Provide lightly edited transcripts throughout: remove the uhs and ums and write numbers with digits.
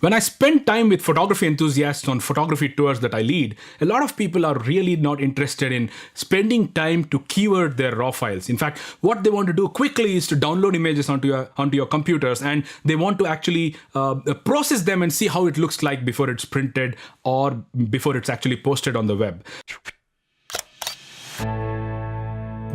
When I spend time with photography enthusiasts on photography tours that I lead, a lot of people are really not interested in spending time to keyword their raw files. In fact, what they want to do quickly is to download images onto your computers, and they want to actually process them and see how it looks like before it's printed or before it's actually posted on the web.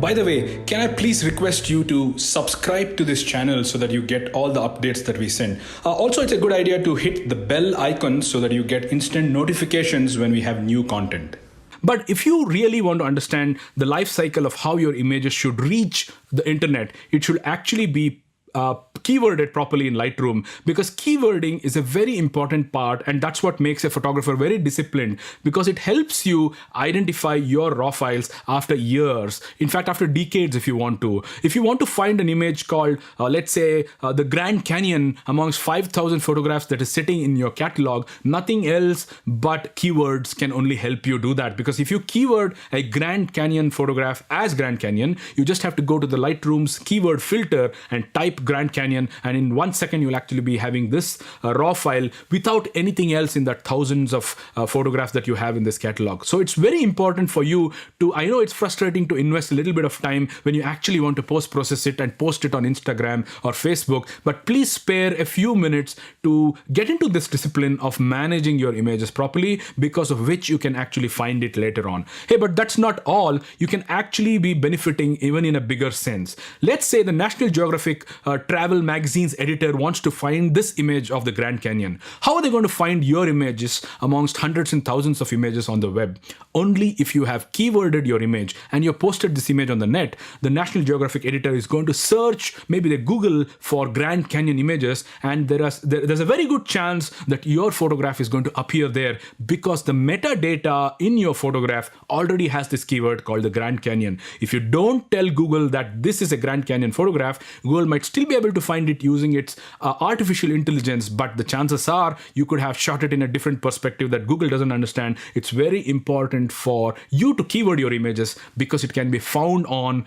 By the way, can I please request you to subscribe to this channel so that you get all the updates that we send. Also, it's a good idea to hit the bell icon so that you get instant notifications when we have new content. But if you really want to understand the life cycle of how your images should reach the internet, it should actually be keyworded properly in Lightroom, because keywording is a very important part, and that's what makes a photographer very disciplined, because it helps you identify your raw files after years, in fact after decades if you want to. If you want to find an image called let's say the Grand Canyon amongst 5,000 photographs that is sitting in your catalog, nothing else but keywords can only help you do that. Because if you keyword a Grand Canyon photograph as Grand Canyon, you just have to go to the Lightroom's keyword filter and type Grand Canyon, and in 1 second you'll actually be having this raw file without anything else in that thousands of photographs that you have in this catalog. So it's very important for you to, I know it's frustrating to invest a little bit of time when you actually want to post-process it and post it on Instagram or Facebook, but please spare a few minutes to get into this discipline of managing your images properly, because of which you can actually find it later on. Hey, but that's not all. You can actually be benefiting even in a bigger sense. Let's say the National Geographic travel magazine's editor wants to find this image of the Grand Canyon. How are they going to find your images amongst hundreds and thousands of images on the web? Only if you have keyworded your image and you posted this image on the net, the National Geographic editor is going to search, maybe they Google for Grand Canyon images, and there's a very good chance that your photograph is going to appear there, because the metadata in your photograph already has this keyword called the Grand Canyon. If you don't tell Google that this is a Grand Canyon photograph, Google might still be able to find it using its artificial intelligence, but the chances are you could have shot it in a different perspective that Google doesn't understand. It's very important for you to keyword your images, because it can be found on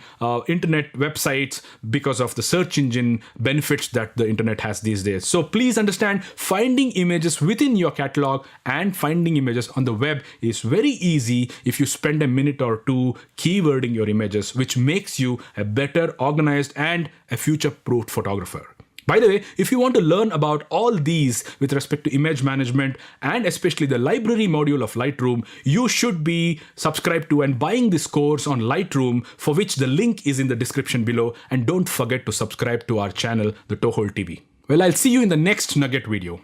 internet websites because of the search engine benefits that the internet has these days. So please understand, finding images within your catalog and finding images on the web is very easy if you spend a minute or two keywording your images, which makes you a better organized and a future-proof photographer. By the way, if you want to learn about all these with respect to image management and especially the library module of Lightroom, you should be subscribed to and buying this course on Lightroom, for which the link is in the description below. And don't forget to subscribe to our channel, The Toehold TV. Well, I'll see you in the next Nugget video.